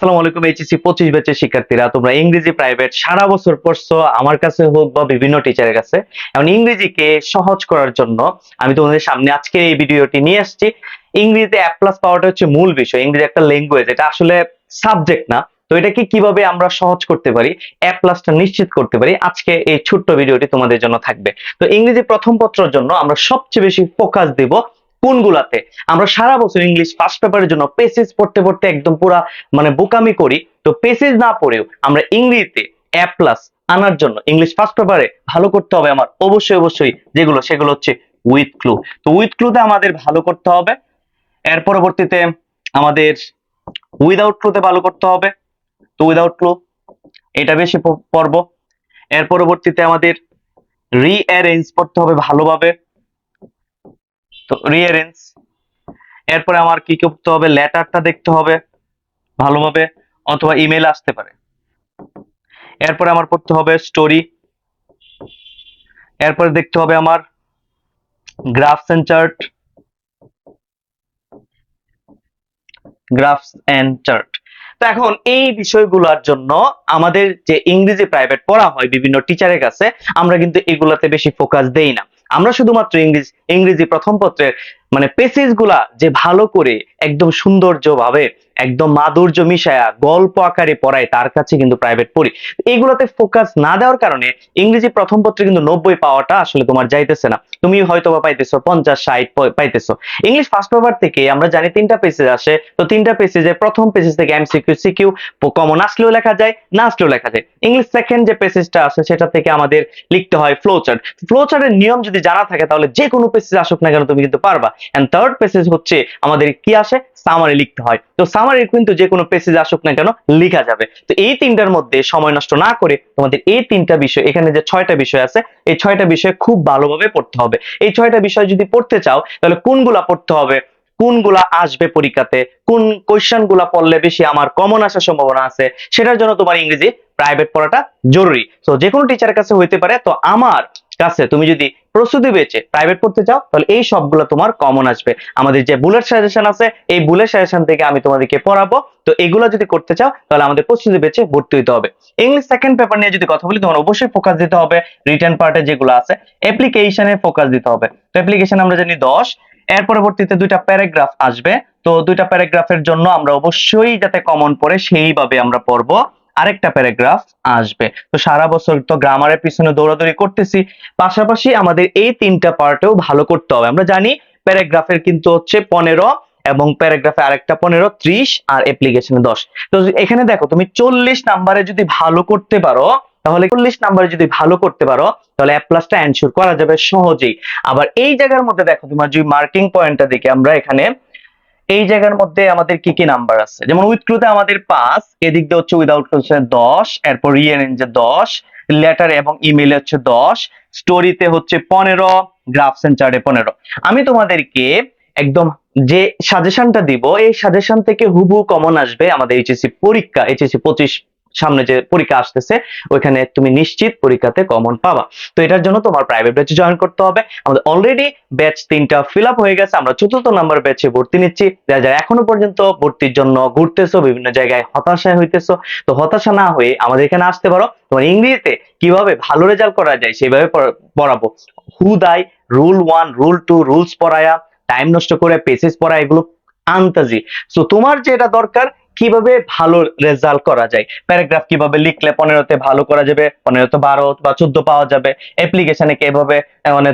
আসসালামু আলাইকুম এইচএসসি 25 ব্যাচের শিক্ষার্থীরা, তোমরা ইংরেজি প্রাইভেট সারা বছর পড়ছো আমার কাছে হোক বা বিভিন্ন টিচারের কাছে। এখন ইংরেজিকে সহজ করার জন্য আমি তোমাদের সামনে আজকে এই ভিডিওটি নিয়ে আসছি। ইংরেজিতে এ প্লাস পাওয়াটা হচ্ছে মূল বিষয়। ইংরেজি একটা ল্যাঙ্গুয়েজ, এটা আসলে সাবজেক্ট না। তো এটাকে কিভাবে আমরা সহজ করতে পারি, এ প্লাসটা নিশ্চিত করতে পারি, আজকে এই ছোট্ট ভিডিওটি তোমাদের জন্য থাকবে। তো ইংরেজি প্রথম পত্রের জন্য আমরা সবচেয়ে বেশি ফোকাস দিব কোনগুলাতে? আমরা সারা বছর ইংলিশ ফার্স্ট পেপারের জন্য পেসেজ পড়তে পড়তে একদম পুরা বোকামি করি। তো পেসেজ না পড়েও আমরা ইংরেজিতে এ প্লাস আনার জন্য ইংলিশ ফার্স্ট পেপারে ভালো করতে হবে আমার অবশ্যই সেগুলো হচ্ছে উইথ ক্লু। তো উইথ ক্লুতে আমাদের ভালো করতে হবে। এর পরবর্তীতে আমাদের উইদাউট ক্লুতে ভালো করতে হবে। তো উইদাউট ক্লু এটা বেশি পড়বো। এর পরবর্তীতে আমাদের রিঅ্যারেঞ্জ পড়তে হবে ভালোভাবে। তো রিঅ্যারেঞ্জ। এরপরে আমার কি করতে হবে, লেটারটা দেখতে হবে ভালোভাবে, অথবা ইমেল আসতে পারে। এরপরে আমার পড়তে হবে স্টোরি। এরপরে দেখতে হবে আমার graphs and chart. Graphs and chart. তো এখন এই বিষয়গুলোর জন্য আমাদের যে ইংরেজি প্রাইভেট পড়া হয় বিভিন্ন টিচারের কাছে, আমরা কিন্তু এগুলাতে বেশি ফোকাস দেই না। আমরা শুধুমাত্র ইংরেজি প্রথম পত্রের পেসেজ গুলা যে ভালো করে একদম সৌন্দর্য ভাবে একদম মাধুর্য মিশায়া গল্প আকারে পড়ায়, তার কাছে কিন্তু প্রাইভেট পড়ি। এগুলোতে ফোকাস না দেওয়ার কারণে ইংরেজি প্রথম পত্রে কিন্তু 90 পাওয়াটা আসলে তোমার যাইতেছে না। তুমি হয়তো বা পাইতেছো 50-60 পাইতেছো। ইংলিশ ফার্স্ট পেপার থেকে আমরা জানি 3টা পেসেজ আসে। তো 3টা পেসেজে প্রথম পেসেজ থেকে এমসিকিউ সিকিউ কমন আসলেও লেখা যায়, না আসলেও লেখা যায়। ইংলিশ সেকেন্ড যে পেসেজটা আসে সেটা থেকে আমাদের লিখতে হয় ফ্লো চার্ট। ফ্লো চার্টের নিয়ম যদি জানা থাকে তাহলে যে কোনো পেসেজ আসুক না কেন তুমি কিন্তু পারবা। এন্ড থার্ড পেসেজ হচ্ছে আমাদের কি আসে, সামারি লিখতে হয়। তো সামারি কিন্তু যে কোনো পেসেজ আসুক না কেন লিখা যাবে। তো এই তিনটার মধ্যে সময় নষ্ট না করে তোমাদের এই 3টা বিষয়, এখানে যে 6টা বিষয় আছে, এই 6টা বিষয় খুব ভালোভাবে পড়তে হবে। এই 6টা বিষয় যদি পড়তে চাও তাহলে কোনগুলা পড়তে হবে, কোনগুলা আসবে পরীক্ষাতে, কোন কোশ্চেন গুলা পড়লে বেশি আমার কমন আসার সম্ভাবনা আছে, সেটার জন্য তোমার ইংরেজি প্রাইভেট পড়াটা জরুরি। তো যে কোনো টিচারের কাছে হইতে পারে। তো আমার কাছে তুমি যদি প্রস্তুতি বেচে প্রাইভেট পড়তে চাও তাহলে এই সবগুলো তোমার কমন আসবে। আমাদের যে বুলেট সাজেশন আছে, এই বুলেট সাজেশন থেকে আমি তোমাদেরকে পড়াবো। তো এগুলো যদি করতে চাও তাহলে আমাদের প্রস্তুতি বেচে ভর্তি হতে হবে। ইংলিশ সেকেন্ড পেপার নিয়ে যদি কথা বলি, তোমার অবশ্যই ফোকাস দিতে হবে রিটেন পার্টে যেগুলো আছে। অ্যাপ্লিকেশনে ফোকাস দিতে হবে। তো অ্যাপ্লিকেশন আমরা জানি 10। এর পরবর্তীতে 2টা প্যারাগ্রাফ আসবে। তো 2টা প্যারাগ্রাফের জন্য আমরা অবশ্যই যাতে কমন পড়ে সেইভাবে আমরা পড়বো। আরেকটা প্যারাগ্রাফ আসবে। তো সারা বছর তো গ্রামারের পিছনে দৌড়াদৌড়ি করতেছি, পাশাপাশি আমাদের এই 3টা পার্টেও ভালো করতে হবে। আমরা জানি প্যারাগ্রাফের কিন্তু হচ্ছে 15 এবং প্যারাগ্রাফে আরেকটা 15, 30 আর অ্যাপ্লিকেশনে 10। তো এখানে দেখো তুমি 40 নাম্বারে যদি ভালো করতে পারো, তাহলে 40 নাম্বারে যদি ভালো করতে পারো তাহলে এ প্লাসটা এনশিওর করা যাবে সহজেই। আবার এই জায়গার মধ্যে দেখো তোমার যে মার্কিং পয়েন্টটা দেখে আমরা এখানে এই জায়গার মধ্যে আমাদের কি কি নাম্বার আছে, যেমন উইথ ক্লুতে আমাদের 5, এদিক দিয়ে হচ্ছে উইদাউট ক্লু 10, এরপর রিঅ্যারেঞ্জে 10, লেটার এবং ইমেইলে হচ্ছে 10, স্টোরিতে হচ্ছে 15, গ্রাফস এন্ড চার্টে 15। আমি তোমাদেরকে একদম যে সাজেশনটা দিব এই সাজেশন থেকে হুবহু কমন আসবে আমাদের এইচএসসি পরীক্ষা, এইচএসসি 25 সামনে যে পরীক্ষা আসতেছে ওইখানে তুমি নিশ্চিত পরীক্ষাতে কমন পাবা। তো এটার জন্য তোমার প্রাইভেট ব্যাচে জয়েন করতে হবে। আমাদের অলরেডি ব্যাচ 3টা ফিল আপ হয়ে গেছে। আমরা 4র্থ নাম্বার ব্যাচে ভর্তি নিচ্ছি। যারা যারা এখনো পর্যন্ত ভর্তির জন্য ঘুরতেছো, বিভিন্ন জায়গায় হতাশায় হইতেছো, তো হতাশা না হয়ে আমাদের এখানে আসতে পারো। তোমার ইংরেজিতে কিভাবে ভালো রেজাল্ট করা যায় সেভাবে পড়াবো। হুদাই রুল 1 রুল 2 রুলস পড়ায়া টাইম নষ্ট করে পেসেজ পড়া এগুলো আনতাজি। সো তোমার যেটা দরকার কিভাবে ভালো রেজাল্ট করা যায়, প্যারাগ্রাফ কিভাবে লিখলে 15তে ভালো করা যাবে, 15তে 12 বা 14 পাওয়া যাবে, অ্যাপ্লিকেশনে কিভাবে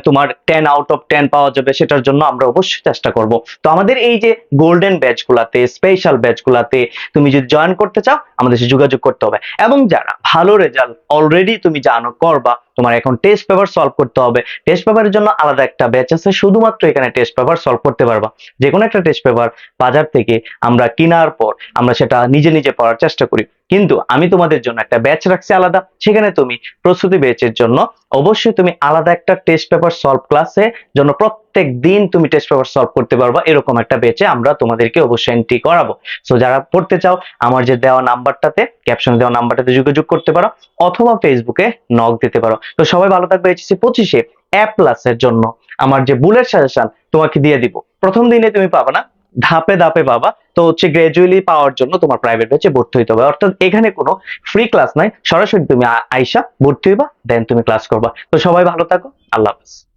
তোমার 10 আউট অফ 10 পাওয়া যাবে, সেটার জন্য আমরা অবশ্যই চেষ্টা করব। তো আমাদের এই যে গোল্ডেন ব্যাচ গুলাতে, স্পেশাল ব্যাচ গুলাতে তুমি যদি জয়েন করতে চাও আমাদের সাথে যোগাযোগ করতে হবে। এবং যারা ভালো রেজাল্ট অলরেডি তুমি জানো করবা, তোমার এখন টেস্ট পেপার সলভ করতে হবে। টেস্ট পেপারের জন্য আলাদা একটা ব্যাচ আছে, শুধুমাত্র এখানে টেস্ট পেপার সলভ করতে পারবা। যে কোনো একটা টেস্ট পেপার বাজার থেকে আমরা কেনার পর আমরা সেটা নিজে নিজে পড়ার চেষ্টা করি, কিন্তু আমি তোমাদের জন্য একটা ব্যাচ রাখছি আলাদা। সেখানে তুমি প্রস্তুতি ব্যাচের জন্য অবশ্যই তুমি আলাদা একটা টেস্ট পেপার সলভ ক্লাসে জন্য প্রত্যেক দিন তুমি টেস্ট পেপার সলভ করতে পারবা, এরকম একটা ব্যাচে আমরা তোমাদেরকে অবশ্যই এন্ট্রি করাবো। সো যারা পড়তে চাও আমার যে দেওয়া নাম্বারটাতে, ক্যাপশনে দেওয়া নাম্বারটাতে যোগাযোগ করতে পারো, অথবা ফেসবুকে নক দিতে পারো। তো সবাই ভালো থাকবে। এইচএসসি 25-এ এ প্লাস এর জন্য আমার যে বুলেট সাজেশন তোমাকে দিয়ে দিব, প্রথম দিনে তুমি পাবে না, ধাপে ধাপে পাবা। তো হচ্ছে গ্রাজুয়ালি পাওয়ার জন্য তোমার প্রাইভেট ব্যাচে ভর্তি হইতে হবে। অর্থাৎ এখানে কোনো ফ্রি ক্লাস নাই, সরাসরি তুমি আইসা ভর্তি হইবা, দেন তুমি ক্লাস করবা। তো সবাই ভালো থাকো, আল্লাহ হাফেজ।